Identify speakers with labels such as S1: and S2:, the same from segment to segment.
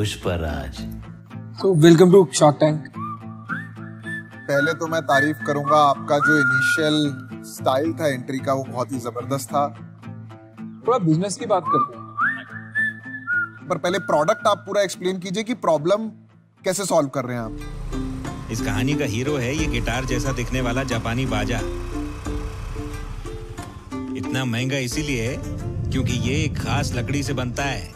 S1: पुष्पराज।
S2: तो welcome to shark tank.
S3: पहले तो मैं तारीफ करूंगा, आपका जो इनिशियल स्टाइल था एंट्री का वो बहुत ही जबरदस्त था।
S2: थोड़ा बिजनेस की बात करते हैं,
S3: पर पहले प्रोडक्ट आप पूरा एक्सप्लेन कीजिए कि प्रॉब्लम कैसे सॉल्व कर रहे हैं आप।
S1: इस कहानी का हीरो है ये गिटार जैसा दिखने वाला जापानी बाजा। इतना महंगा इसीलिए है क्योंकि ये एक खास लकड़ी से बनता है।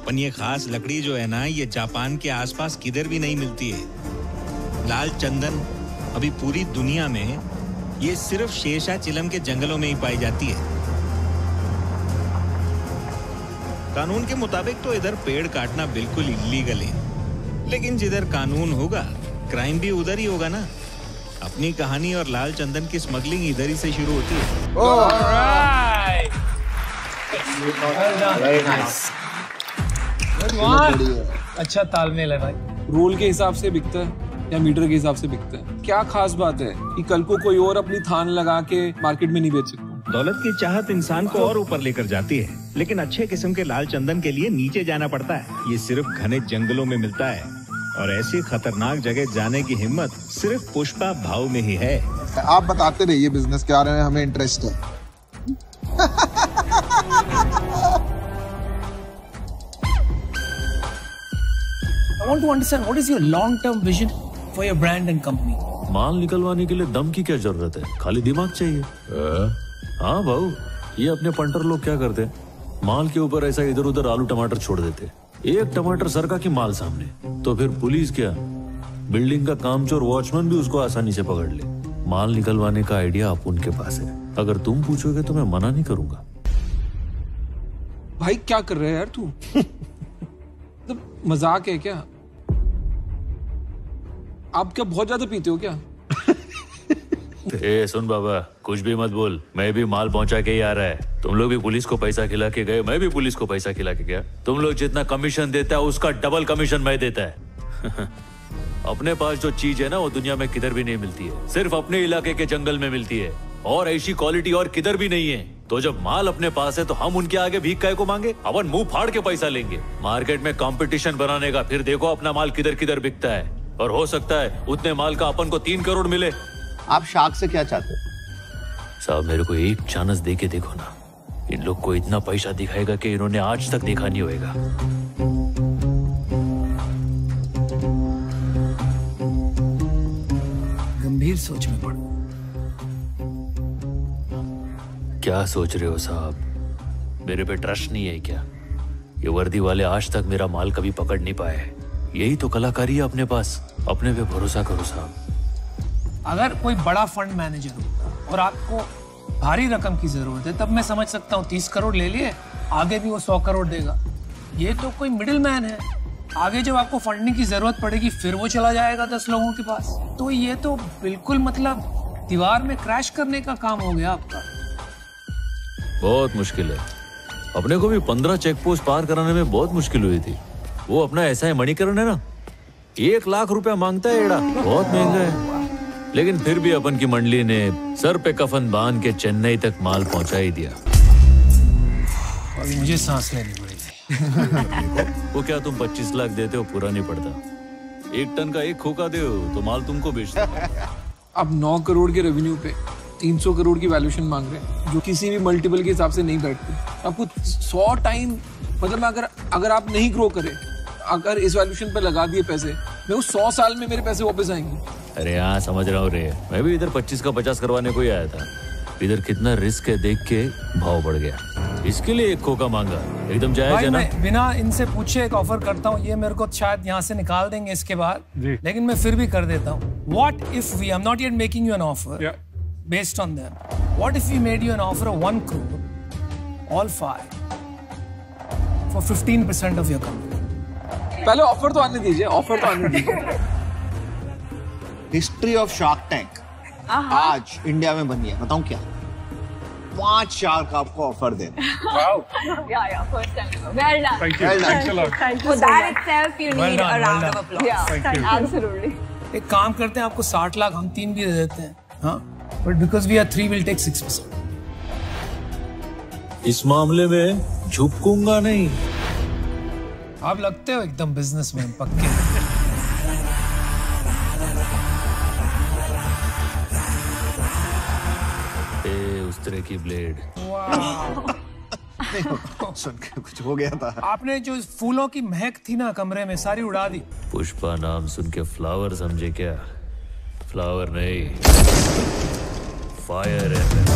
S1: पर ये खास लकड़ी जो है ना, ये जापान के आसपास किधर भी नहीं मिलती है। लाल चंदन अभी पूरी दुनिया में ये सिर्फ शेषाचिलम के जंगलों में ही पाई जाती है। कानून के मुताबिक तो इधर पेड़ काटना बिल्कुल इलीगल है, लेकिन जिधर कानून होगा क्राइम भी उधर ही होगा ना। अपनी कहानी और लाल चंदन की स्मगलिंग इधर ही से शुरू होती है।
S2: अच्छा तालमेल है भाई। रोल के हिसाब से बिकता है या मीटर के हिसाब से बिकता है? क्या खास बात है कि कल को कोई और अपनी थान लगा के मार्केट में नहीं बेच सकता?
S1: दौलत की चाहत इंसान को और ऊपर लेकर जाती है, लेकिन अच्छे किस्म के लाल चंदन के लिए नीचे जाना पड़ता है। ये सिर्फ घने जंगलों में मिलता है और ऐसी खतरनाक जगह जाने की हिम्मत सिर्फ पुष्पा भाव में ही है।
S3: आप बताते रहिए बिजनेस के बारे में, हमें इंटरेस्ट है।
S4: I want to understand what is your long-term vision for your brand and company?
S5: माल निकलवाने के लिए दम की क्या जरूरत है, खाली दिमाग चाहिए। हाँ भाऊ, ये अपने पंटर लोग क्या करते हैं, माल के ऊपर ऐसा इधर उधर आलू टमाटर छोड़ देते। एक टमाटर सरका की माल सामने, तो फिर पुलिस क्या, बिल्डिंग का कामचोर वॉचमैन भी उसको आसानी से पकड़ ले। माल निकलवाने का आइडिया आप उनके पास है, अगर तुम पूछोगे तो मैं मना नहीं करूंगा।
S2: भाई क्या कर रहे हैं यार तू? तो मजाक है क्या? आप क्या बहुत ज्यादा पीते हो क्या?
S5: ए सुन बाबा, कुछ भी मत बोल, मैं भी माल पहुंचा के ही आ रहा है। तुम लोग भी पुलिस को पैसा खिला के गए, मैं भी पुलिस को पैसा खिला के गया। तुम लोग जितना कमीशन देता है उसका डबल कमीशन मैं देता है। अपने पास जो चीज है ना वो दुनिया में किधर भी नहीं मिलती है, सिर्फ अपने इलाके के जंगल में मिलती है, और ऐसी क्वालिटी और किधर भी नहीं है। तो जब माल अपने पास है तो हम उनके आगे भीख काय को मांगे? अपन मुंह फाड़ के पैसा लेंगे। मार्केट में कंपटीशन बनाने का, फिर देखो अपना माल किधर किधर बिकता है, और हो सकता है उतने माल का अपन को 3 करोड़ मिले।
S6: आप शार्क से क्या चाहते हो?
S5: साहब मेरे को एक चांस दे के देखो ना, इन लोग को इतना पैसा दिखाएगा कि इन्होंने आज तक देखा नहीं होगा।
S4: गंभीर सोच में पड़ो।
S5: क्या सोच रहे हो साहब, मेरे पे ट्रस्ट नहीं है क्या? ये वर्दी वाले आज तक मेरा माल कभी पकड़ नहीं पाए। यही तो कलाकारी है अपने पास, अपने पे भरोसा करो साहब।
S4: अगर कोई बड़ा फंड मैनेजर हो और आपको भारी रकम की जरूरत है तब मैं समझ सकता हूँ 30 करोड़ ले लिए, आगे भी वो 100 करोड़ देगा। ये तो कोई मिडिल मैन है, आगे जब आपको फंडिंग की जरूरत पड़ेगी फिर वो चला जाएगा 10 लोगों के पास। तो ये तो बिल्कुल मतलब दीवार में क्रैश करने का काम हो गया आपका।
S5: बहुत मुश्किल है, अपने को भी 15 चेक पोस्ट पार कराने में बहुत मुश्किल हुई थी। वो अपना ऐसा है मणिकरण है ना, 1 लाख रुपया मांगता है एड़ा, बहुत महंगा है। लेकिन फिर भी अपन की मंडली ने सर पे कफन बांध के चेन्नई तक माल पहुंचा ही दिया।
S4: अभी मुझे सांस लेनी पड़ेगी।
S5: वो क्या तुम 25 लाख देते हो पूरा नहीं पड़ता, 1 टन का 1 खोखा दे तो माल तुमको बेचता।
S2: अब 9 करोड़ के रेवेन्यू पे 300 करोड़ की वैल्यूएशन मांग रहे हैं, जो किसी भी मल्टीपल के हिसाब से नहीं बैठती। आपको 100 टाइम, मतलब अगर आप नहीं ग्रो करें, अगर इस वैल्यूएशन पे लगा दिए पैसे, मैं उस 100 साल में मेरे पैसे वापस आएंगे।
S5: अरे हाँ समझ रहा हूँ रे, मैं भी इधर 25 का 50 करवाने को ही आया था। इधर कितना रिस्क है देख के भाव बढ़ गया, इसके लिए 1 खोखा मांगा, एकदम जायज है ना?
S4: मैं बिना इनसे पूछे एक ऑफर करता हूँ, ये मेरे को शायद यहाँ से निकाल देंगे इसके बाद, लेकिन मैं फिर भी कर देता हूँ। What if we, I'm not yet making you an offer, based on that, what if we made you an offer of 1 crore, all 5, for 15% of your company?
S2: पहले ऑफर तो आने दीजिए, ऑफर तो आने दीजिए।
S6: हिस्ट्री ऑफ शार्क टैंक आज India में बनी है, बताऊं क्या? 5 शार्क आपको ऑफर दे रहे हैं।
S7: Yeah, first time. Well done.
S3: Thank you. Thanks a lot.
S7: For that itself, you need a round of applause. Yeah, absolutely.
S4: एक काम करते हैं, आपको 60 लाख हम 3 भी दे देते हैं, हाँ? But because we are 3, we'll take 6%.
S5: इस मामले में झुकूंगा नहीं।
S4: आप लगते हो एकदम बिजनेसमैन पक्के।
S5: उस तरह की ब्लेड।
S6: सुन के कुछ हो गया था।
S4: आपने जो फूलों की महक थी ना कमरे में सारी उड़ा दी।
S5: पुष्पा नाम सुन के फ्लावर समझे क्या? फ्लावर नहीं, फायर है।